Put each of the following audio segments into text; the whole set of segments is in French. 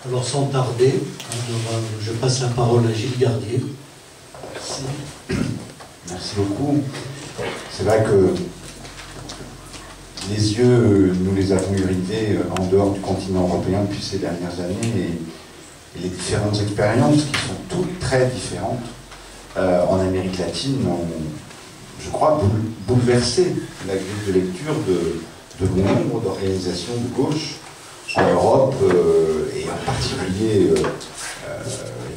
Alors sans tarder, je passe la parole à Gilles Gardier. Merci. Merci beaucoup. C'est vrai que les yeux, nous les avons rivés en dehors du continent européen depuis ces dernières années, et les différentes expériences qui sont toutes très différentes en Amérique latine ont, je crois, bouleversé la grille de lecture de bon nombre d'organisations de gauche en Europe, et en particulier,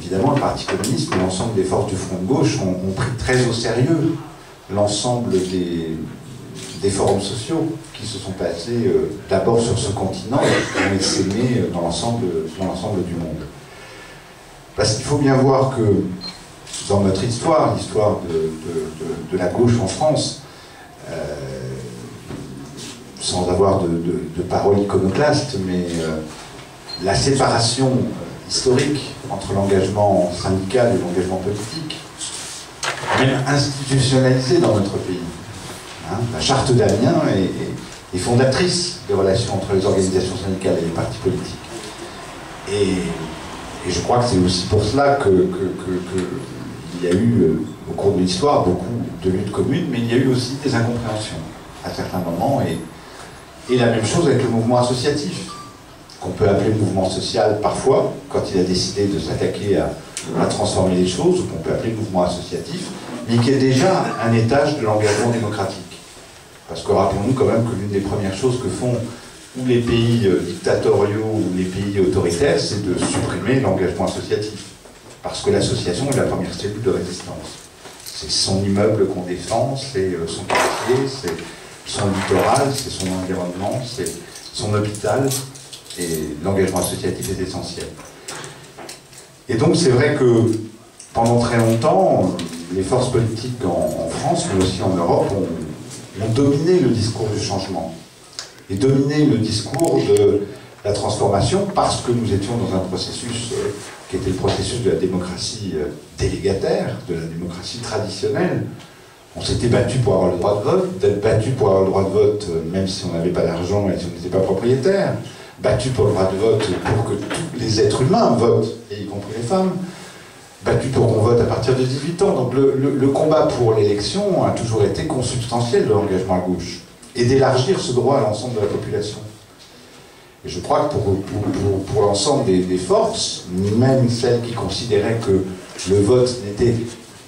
évidemment, le Parti communiste, mais l'ensemble des forces du front de gauche ont pris très au sérieux l'ensemble des forums sociaux qui se sont passés d'abord sur ce continent, mais s'aimer dans l'ensemble du monde. Parce qu'il faut bien voir que dans notre histoire, l'histoire de la gauche en France, sans avoir de paroles iconoclastes, mais la séparation historique entre l'engagement syndical et l'engagement politique, même institutionnalisée dans notre pays. Hein, la charte d'Amiens est fondatrice des relations entre les organisations syndicales et les partis politiques. Et je crois que c'est aussi pour cela qu'il y a eu, au cours de l'histoire, beaucoup de luttes communes, mais il y a eu aussi des incompréhensions à certains moments, et la même chose avec le mouvement associatif, qu'on peut appeler le mouvement social parfois, quand il a décidé de s'attaquer à transformer les choses, ou qu'on peut appeler le mouvement associatif, mais qui est déjà un étage de l'engagement démocratique. Parce que rappelons-nous quand même que l'une des premières choses que font ou les pays dictatoriaux ou les pays autoritaires, c'est de supprimer l'engagement associatif. Parce que l'association est la première cellule de résistance. C'est son immeuble qu'on défend, c'est son quartier, c'est son littoral, c'est son environnement, c'est son hôpital, et l'engagement associatif est essentiel. Et donc c'est vrai que pendant très longtemps, les forces politiques en France, mais aussi en Europe, ont dominé le discours du changement, et dominé le discours de la transformation, parce que nous étions dans un processus qui était le processus de la démocratie délégataire, de la démocratie traditionnelle. On s'était battu pour avoir le droit de vote, d'être battu pour avoir le droit de vote même si on n'avait pas d'argent et si on n'était pas propriétaire, battu pour le droit de vote pour que tous les êtres humains votent, et y compris les femmes, battu pour qu'on vote à partir de 18 ans. Donc le combat pour l'élection a toujours été consubstantiel de l'engagement à gauche, et d'élargir ce droit à l'ensemble de la population. Et je crois que pour l'ensemble des forces, même celles qui considéraient que le vote n'était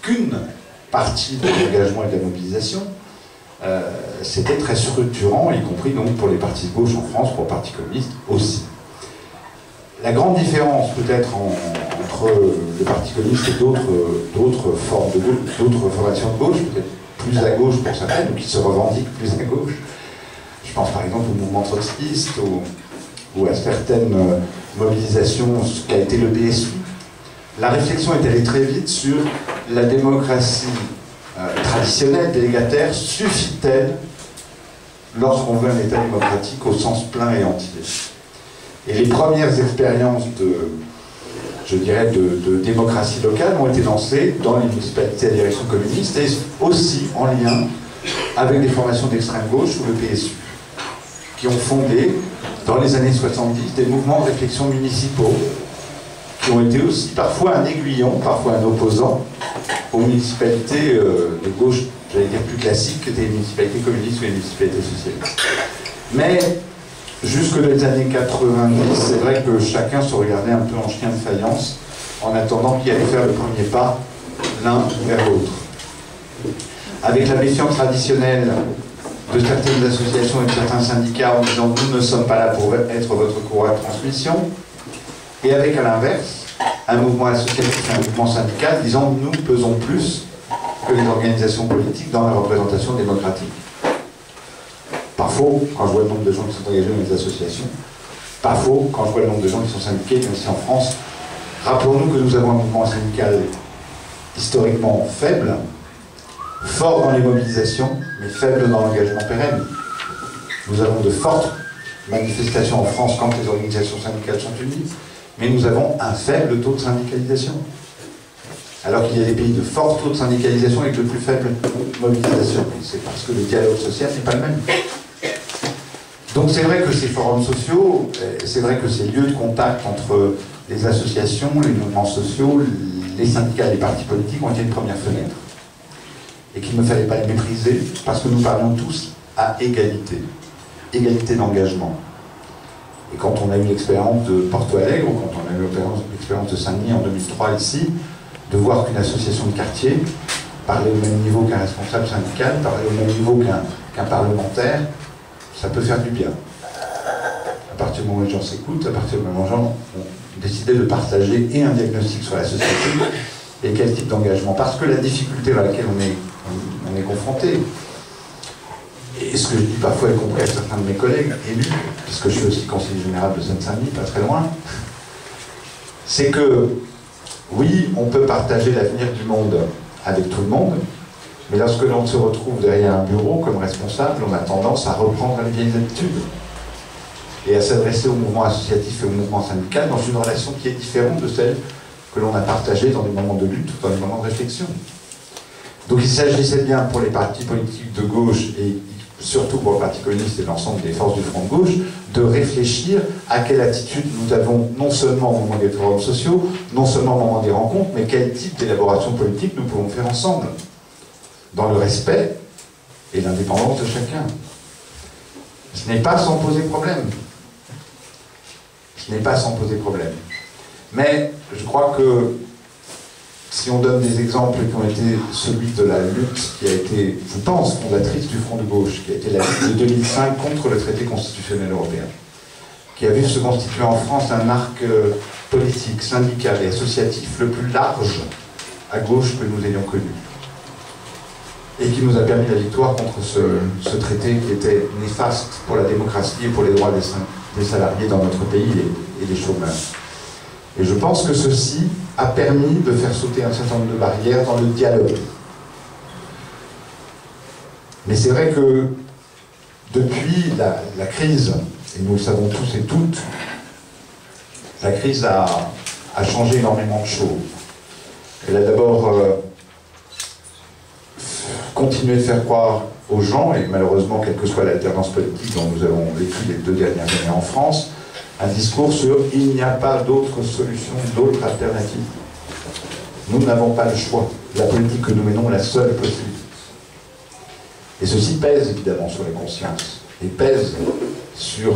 qu'une partie de l'engagement et de la mobilisation, c'était très structurant, y compris donc pour les partis de gauche en France, pour le Parti communiste aussi. La grande différence peut-être entre le Parti communiste et d'autres formes de gauche, d'autres formations de gauche, peut-être plus à gauche pour certaines, ou qui se revendiquent plus à gauche, je pense par exemple au mouvement trotskiste, ou à certaines mobilisations, ce qu'a été le PSU. La réflexion est allée très vite sur la démocratie traditionnelle, délégataire, suffit-elle lorsqu'on veut un État démocratique au sens plein et entier. Et les premières expériences je dirais, de démocratie locale ont été lancées dans les municipalités à direction communiste, et aussi en lien avec des formations d'extrême gauche ou le PSU, qui ont fondé, dans les années 70, des mouvements de réflexion municipaux, qui ont été aussi parfois un aiguillon, parfois un opposant aux municipalités de gauche, j'allais dire plus classiques, que des municipalités communistes ou des municipalités socialistes. Mais jusque dans les années 90, c'est vrai que chacun se regardait un peu en chien de faïence, en attendant qui allait faire le premier pas l'un vers l'autre. Avec la méfiance traditionnelle de certaines associations et de certains syndicats en disant « nous ne sommes pas là pour être votre courroie de transmission », et avec à l'inverse, un mouvement associatif et un mouvement syndical disant « nous pesons plus que les organisations politiques dans la représentation démocratique ». Pas faux quand je vois le nombre de gens qui sont engagés dans les associations, pas faux quand je vois le nombre de gens qui sont syndiqués, même si en France, rappelons-nous que nous avons un mouvement syndical historiquement faible, fort dans les mobilisations, mais faible dans l'engagement pérenne. Nous avons de fortes manifestations en France quand les organisations syndicales sont unies, mais nous avons un faible taux de syndicalisation. Alors qu'il y a des pays de fort taux de syndicalisation avec de plus faible mobilisation. C'est parce que le dialogue social n'est pas le même. Donc c'est vrai que ces forums sociaux, c'est vrai que ces lieux de contact entre les associations, les mouvements sociaux, les syndicats et les partis politiques ont été une première fenêtre. Et qu'il ne fallait pas les mépriser, parce que nous parlions tous à égalité. Égalité d'engagement. Et quand on a eu l'expérience de Porto Alegre, ou quand on a eu l'expérience de Saint-Denis en 2003 ici, de voir qu'une association de quartier parlait au même niveau qu'un responsable syndical, parlait au même niveau qu'un parlementaire, ça peut faire du bien. À partir du moment où les gens s'écoutent, à partir du moment où les gens ont décidé de partager et un diagnostic sur la société et quel type d'engagement. Parce que la difficulté à laquelle on est confronté, et ce que je dis parfois, y compris à certains de mes collègues élus, puisque je suis aussi conseiller général de Seine-Saint-Denis, pas très loin, c'est que, oui, on peut partager l'avenir du monde avec tout le monde, mais lorsque l'on se retrouve derrière un bureau comme responsable, on a tendance à reprendre les vieilles habitudes et à s'adresser au mouvement associatif et au mouvement syndical dans une relation qui est différente de celle que l'on a partagée dans des moments de lutte ou dans des moments de réflexion. Donc il s'agissait bien pour les partis politiques de gauche et surtout pour le Parti communiste et l'ensemble des forces du front de gauche, de réfléchir à quelle attitude nous avons non seulement au moment des forums sociaux, non seulement au moment des rencontres, mais quel type d'élaboration politique nous pouvons faire ensemble, dans le respect et l'indépendance de chacun. Ce n'est pas sans poser problème. Ce n'est pas sans poser problème. Mais je crois que si on donne des exemples qui ont été celui de la lutte qui a été, je pense, fondatrice du Front de gauche, qui a été la lutte de 2005 contre le traité constitutionnel européen, qui a vu se constituer en France un arc politique, syndical et associatif le plus large à gauche que nous ayons connu, et qui nous a permis la victoire contre ce traité qui était néfaste pour la démocratie et pour les droits des salariés dans notre pays et des chômeurs. Et je pense que ceci a permis de faire sauter un certain nombre de barrières dans le dialogue. Mais c'est vrai que depuis la crise, et nous le savons tous et toutes, la crise a changé énormément de choses. Elle a d'abord continué de faire croire aux gens, et malheureusement, quelle que soit l'alternance politique dont nous avons vécu les 2 dernières années en France, un discours sur « il n'y a pas d'autre solution, d'autre alternative ». Nous n'avons pas le choix. La politique que nous menons est la seule possible. Et ceci pèse évidemment sur les consciences, et pèse sur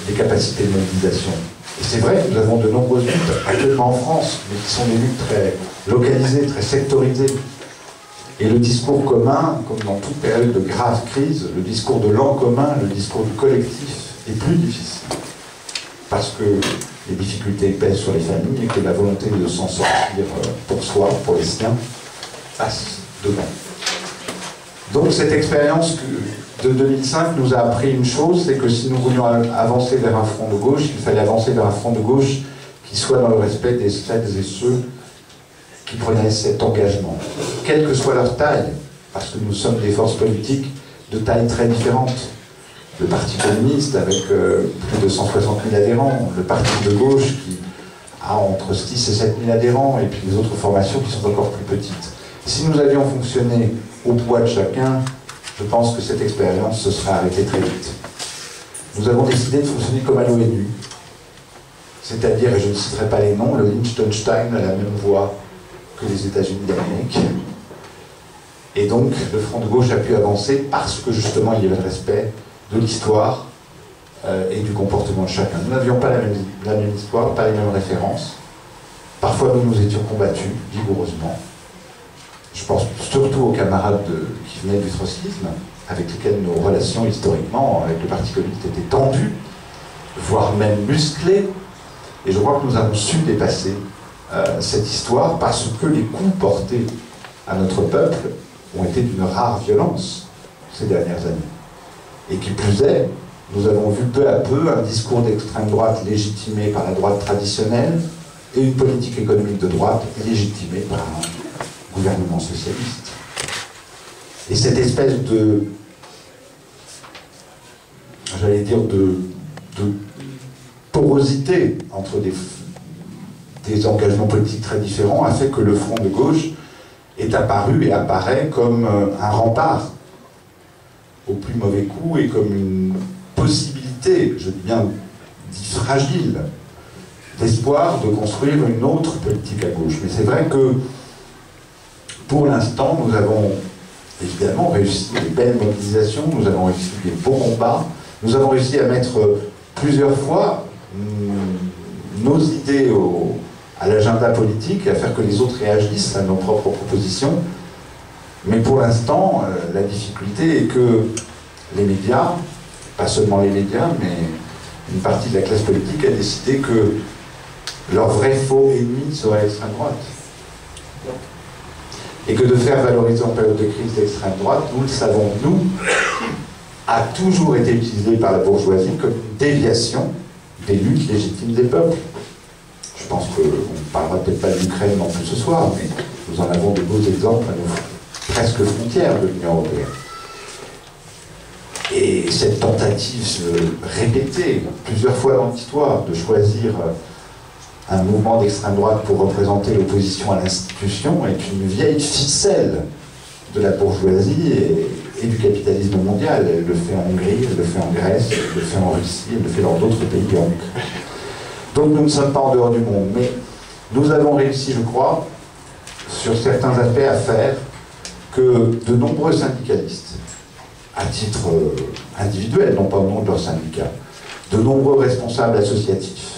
les capacités de mobilisation. Et c'est vrai que nous avons de nombreuses luttes actuellement en France, mais qui sont des luttes très localisées, très sectorisées. Et le discours commun, comme dans toute période de grave crise, le discours de l'en commun, le discours du collectif, est plus difficile, parce que les difficultés pèsent sur les familles et que la volonté de s'en sortir pour soi, pour les siens, passe devant. Donc cette expérience de 2005 nous a appris une chose, c'est que si nous voulions avancer vers un front de gauche, il fallait avancer vers un front de gauche qui soit dans le respect des celles et ceux qui prenaient cet engagement, quelle que soit leur taille, parce que nous sommes des forces politiques de taille très différentes. Le Parti communiste avec plus de 160 000 adhérents, le Parti de gauche qui a entre 6 et 7 000 adhérents, et puis les autres formations qui sont encore plus petites. Si nous avions fonctionné au poids de chacun, je pense que cette expérience se serait arrêtée très vite. Nous avons décidé de fonctionner comme à l'ONU, c'est-à-dire, et je ne citerai pas les noms, le Liechtenstein a la même voix que les États-Unis d'Amérique. Et donc, le Front de gauche a pu avancer parce que justement il y avait le respect de l'histoire et du comportement de chacun. Nous n'avions pas la même histoire, pas les mêmes références. Parfois, nous nous étions combattus vigoureusement. Je pense surtout aux camarades qui venaient du trotskisme, avec lesquels nos relations historiquement avec le Parti communiste étaient tendues, voire même musclées. Et je crois que nous avons su dépasser cette histoire parce que les coups portés à notre peuple ont été d'une rare violence ces dernières années. Et qui plus est, nous avons vu peu à peu un discours d'extrême droite légitimé par la droite traditionnelle et une politique économique de droite légitimée par un gouvernement socialiste. Et cette espèce de, j'allais dire, de porosité entre des engagements politiques très différents a fait que le Front de gauche est apparu et apparaît comme un rempart au plus mauvais coup et comme une possibilité, je dis bien dit fragile, d'espoir de construire une autre politique à gauche. Mais c'est vrai que pour l'instant, nous avons évidemment réussi des belles mobilisations, nous avons réussi des beaux combats, nous avons réussi à mettre plusieurs fois nos idées à l'agenda politique, à faire que les autres réagissent à nos propres propositions. Mais pour l'instant, la difficulté est que les médias, pas seulement les médias, mais une partie de la classe politique a décidé que leur vrai faux ennemi serait l'extrême droite. Et que de faire valoriser en période de crise l'extrême droite, nous le savons, nous, a toujours été utilisé par la bourgeoisie comme une déviation des luttes légitimes des peuples. Je pense qu'on ne parlera peut-être pas de l'Ukraine non plus ce soir, mais nous en avons de beaux exemples à nos presque frontières de l'Union européenne. Et cette tentative répétée plusieurs fois dans l'histoire de choisir un mouvement d'extrême droite pour représenter l'opposition à l'institution est une vieille ficelle de la bourgeoisie et du capitalisme mondial. Elle le fait en Hongrie, elle le fait en Grèce, elle le fait en Russie, elle le fait dans d'autres pays en Ukraine. Donc nous ne sommes pas en dehors du monde, mais nous avons réussi, je crois, sur certains aspects à faire que de nombreux syndicalistes, à titre individuel, non pas au nom de leur syndicat, de nombreux responsables associatifs,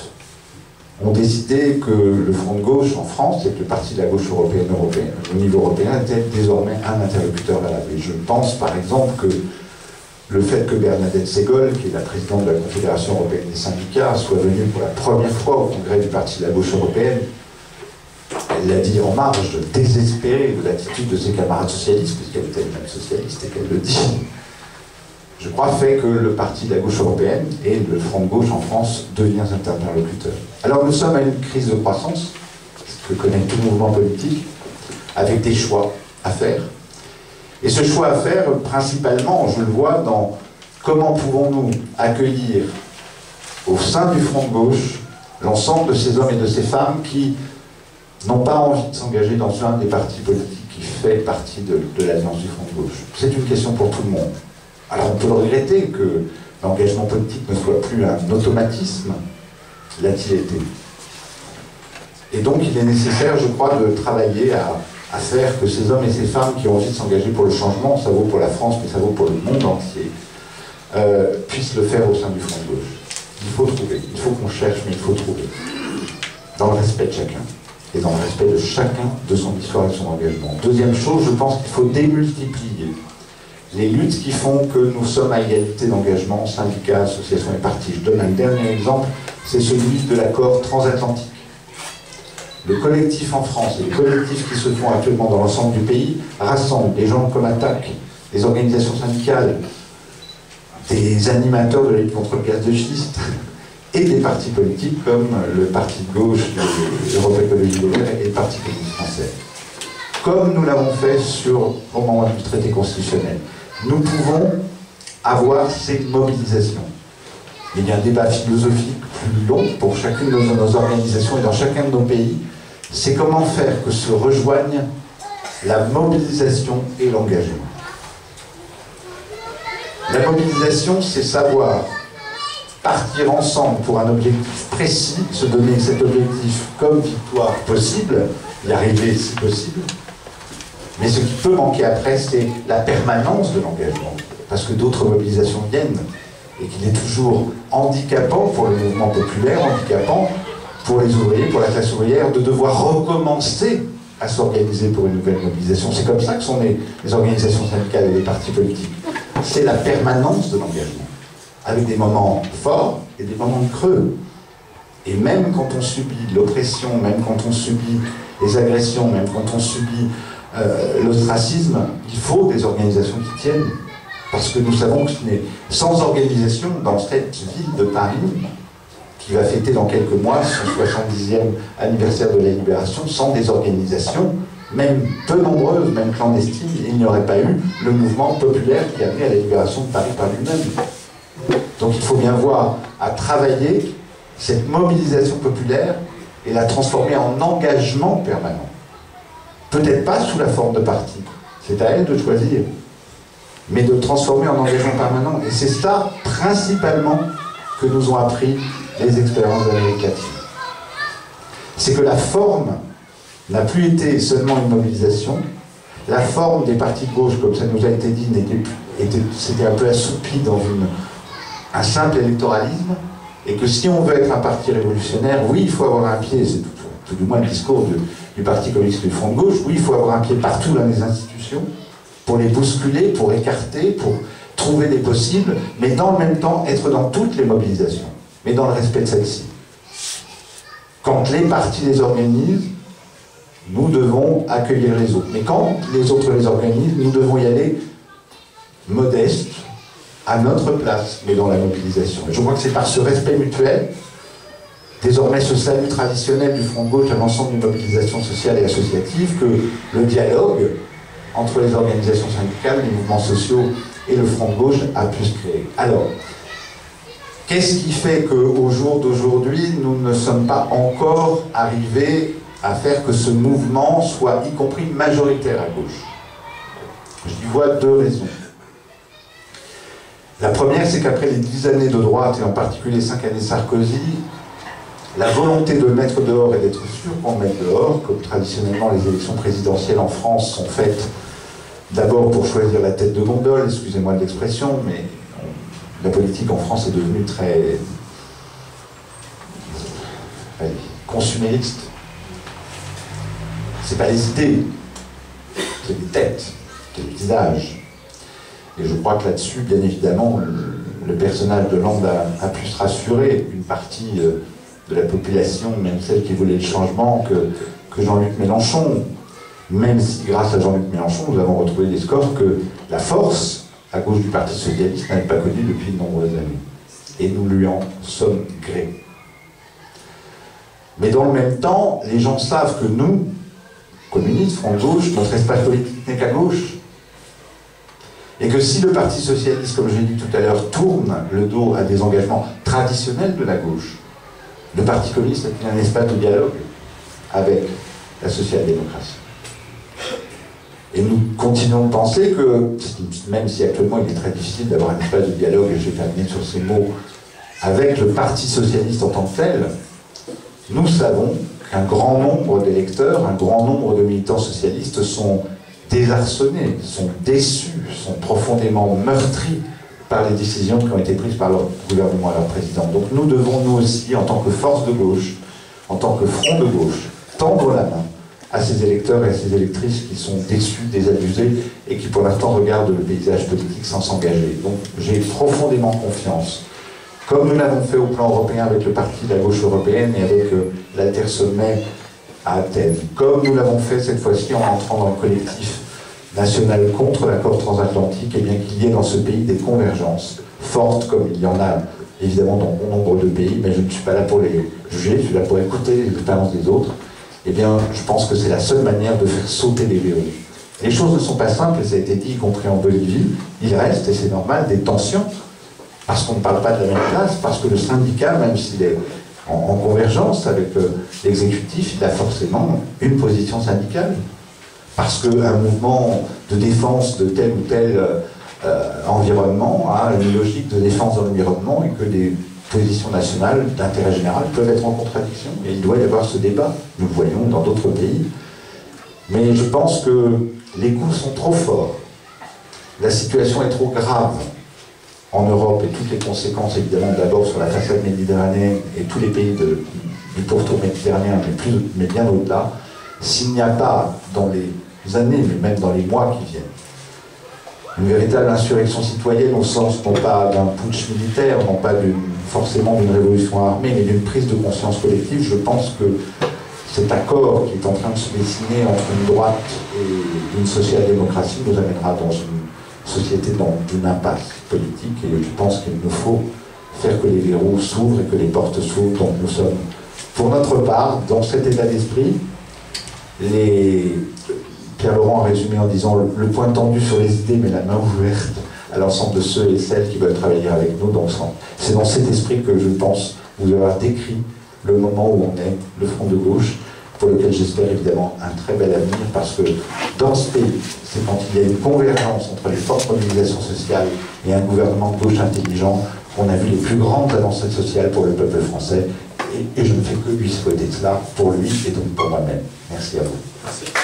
ont décidé que le Front de gauche en France et que le parti de la gauche européenne au niveau européen était désormais un interlocuteur valable. Et je pense par exemple que le fait que Bernadette Ségol, qui est la présidente de la Confédération européenne des syndicats, soit venue pour la première fois au congrès du parti de la gauche européenne, elle l'a dit en marge, désespérée de l'attitude de ses camarades socialistes, puisqu'elle était elle-même socialiste et qu'elle le dit, je crois, fait que le parti de la gauche européenne et le Front de gauche en France devient un interlocuteur. Alors nous sommes à une crise de croissance, ce que connaît tout mouvement politique, avec des choix à faire. Et ce choix à faire, principalement, je le vois dans comment pouvons-nous accueillir au sein du Front de gauche l'ensemble de ces hommes et de ces femmes qui n'ont pas envie de s'engager dans un des partis politiques qui fait partie de l'alliance du Front de gauche. C'est une question pour tout le monde. Alors on peut le regretter que l'engagement politique ne soit plus un automatisme, l'a-t-il été. Et donc il est nécessaire, je crois, de travailler à faire que ces hommes et ces femmes qui ont envie de s'engager pour le changement, ça vaut pour la France, mais ça vaut pour le monde entier, puissent le faire au sein du Front de gauche. Il faut trouver, il faut qu'on cherche, mais il faut trouver. Dans le respect de chacun, et dans le respect de chacun de son histoire et de son engagement. Deuxième chose, je pense qu'il faut démultiplier les luttes qui font que nous sommes à égalité d'engagement, syndicats, associations et partis. Je donne un dernier exemple, c'est celui de l'accord transatlantique. Le collectif en France et les collectifs qui se font actuellement dans l'ensemble du pays rassemblent des gens comme ATTAC, des organisations syndicales, des animateurs de la lutte contre le gaz de schiste et des partis politiques comme le parti de gauche de l'Europe Écologie Les Verts et le Parti communiste français. Comme nous l'avons fait au moment du traité constitutionnel. Nous pouvons avoir ces mobilisations. Il y a un débat philosophique plus long pour chacune de nos organisations et dans chacun de nos pays. C'est comment faire que se rejoignent la mobilisation et l'engagement. La mobilisation, c'est savoir partir ensemble pour un objectif précis, se donner cet objectif comme victoire possible, y arriver si possible. Mais ce qui peut manquer après, c'est la permanence de l'engagement. Parce que d'autres mobilisations viennent et qu'il est toujours handicapant pour le mouvement populaire, handicapant pour les ouvriers, pour la classe ouvrière, de devoir recommencer à s'organiser pour une nouvelle mobilisation. C'est comme ça que sont les organisations syndicales et les partis politiques. C'est la permanence de l'engagement, avec des moments forts et des moments de creux. Et même quand on subit l'oppression, même quand on subit les agressions, même quand on subit l'ostracisme, il faut des organisations qui tiennent. Parce que nous savons que ce n'est sans organisation dans cette ville de Paris, qui va fêter dans quelques mois son 70e anniversaire de la Libération, sans des organisations, même peu nombreuses, même clandestines, il n'y aurait pas eu le mouvement populaire qui a amené à la libération de Paris par lui-même. Donc il faut bien voir à travailler cette mobilisation populaire et la transformer en engagement permanent. Peut-être pas sous la forme de parti, c'est à elle de choisir. mais de le transformer en engagement permanent. Et c'est ça, principalement, que nous ont appris les expériences d'Amérique latine. C'est que la forme n'a plus été seulement une mobilisation. La forme des partis de gauche, comme ça nous a été dit, c'était un peu assoupi dans un simple électoralisme, et que si on veut être un parti révolutionnaire, oui, il faut avoir un pied, c'est tout du moins le discours du Parti communiste du Front de gauche, oui, il faut avoir un pied partout dans les institutions, pour les bousculer, pour écarter, pour trouver des possibles, mais dans le même temps, être dans toutes les mobilisations, mais dans le respect de celles-ci. Quand les partis les organisent, nous devons accueillir les autres. Mais quand les autres les organisent, nous devons y aller modestes, à notre place, mais dans la mobilisation. Et je crois que c'est par ce respect mutuel, désormais ce salut traditionnel du Front de gauche à l'ensemble d'une mobilisation sociale et associative, que le dialogue entre les organisations syndicales, les mouvements sociaux et le Front de gauche a pu se créer. Alors, qu'est-ce qui fait qu'au jour d'aujourd'hui, nous ne sommes pas encore arrivés à faire que ce mouvement soit, y compris majoritaire à gauche? J'y vois deux raisons. La première, c'est qu'après les 10 années de droite, et en particulier 5 années Sarkozy, la volonté de le mettre dehors et d'être sûr qu'on le mette dehors, comme traditionnellement les élections présidentielles en France sont faites d'abord pour choisir la tête de gondole, excusez-moi de l'expression, mais la politique en France est devenue très consumériste. C'est pas les idées, c'est les têtes, c'est les visages. Et je crois que là-dessus, bien évidemment, le personnage de Hollande a pu se rassurer une partie de la population, même celle qui voulait le changement, que Jean-Luc Mélenchon, même si grâce à Jean-Luc Mélenchon, nous avons retrouvé des scores que la force à gauche du Parti socialiste n'avait pas connu depuis de nombreuses années. Et nous lui en sommes gré. Mais dans le même temps, les gens savent que nous, communistes, Front de gauche, notre espace politique n'est qu'à gauche. Et que si le Parti socialiste, comme je l'ai dit tout à l'heure, tourne le dos à des engagements traditionnels de la gauche, le Parti communiste est un espace de dialogue avec la social-démocratie. Et nous continuons de penser que, même si actuellement il est très difficile d'avoir un espace de dialogue, et je vais terminer sur ces mots, avec le Parti socialiste en tant que tel, nous savons qu'un grand nombre d'électeurs, un grand nombre de militants socialistes sont désarçonnés, sont déçus, sont profondément meurtris par les décisions qui ont été prises par leur gouvernement et leur président. Donc nous devons, nous aussi, en tant que force de gauche, en tant que front de gauche, tendre la main à ces électeurs et à ces électrices qui sont déçus, désabusés, et qui pour l'instant regardent le paysage politique sans s'engager. Donc j'ai profondément confiance, comme nous l'avons fait au plan européen avec le Parti de la gauche européenne et avec l'Alter-Sommet à Athènes, comme nous l'avons fait cette fois-ci en entrant dans le collectif national contre l'accord transatlantique, et bien qu'il y ait dans ce pays des convergences fortes, comme il y en a évidemment dans bon nombre de pays, mais je ne suis pas là pour les juger, je suis là pour écouter les expériences des autres. Eh bien, je pense que c'est la seule manière de faire sauter les verrous. Les choses ne sont pas simples, et ça a été dit, y compris en Bolivie. Il reste, et c'est normal, des tensions, parce qu'on ne parle pas de la même place, parce que le syndicat, même s'il est en convergence avec l'exécutif, il a forcément une position syndicale. Parce qu'un mouvement de défense de tel ou tel environnement a une logique de défense de l'environnement, et que des positions nationales d'intérêt général peuvent être en contradiction. Et il doit y avoir ce débat. Nous le voyons dans d'autres pays. Mais je pense que les coups sont trop forts. La situation est trop grave en Europe, et toutes les conséquences, évidemment, d'abord sur la façade méditerranéenne et tous les pays du pourtour méditerranéen, mais bien au-delà, s'il n'y a pas, dans les années, mais même dans les mois qui viennent, une véritable insurrection citoyenne, au sens non pas d'un putsch militaire, non pas forcément d'une révolution armée, mais d'une prise de conscience collective, je pense que cet accord qui est en train de se dessiner entre une droite et une social-démocratie nous amènera dans une société d'une impasse politique, et je pense qu'il nous faut faire que les verrous s'ouvrent et que les portes s'ouvrent. Donc nous sommes, pour notre part, dans cet état d'esprit. Pierre Laurent a résumé en disant le point tendu sur les idées, mais la main ouverte à l'ensemble de ceux et celles qui veulent travailler avec nous. Donc c'est dans cet esprit que je pense vous avoir décrit le moment où on est, le Front de gauche, pour lequel j'espère évidemment un très bel avenir, parce que dans ce pays, c'est quand il y a une convergence entre les fortes mobilisations sociales et un gouvernement de gauche intelligent qu'on a vu les plus grandes avancées sociales pour le peuple français, et je ne fais que lui souhaiter cela pour lui et donc pour moi-même. Merci à vous. Merci.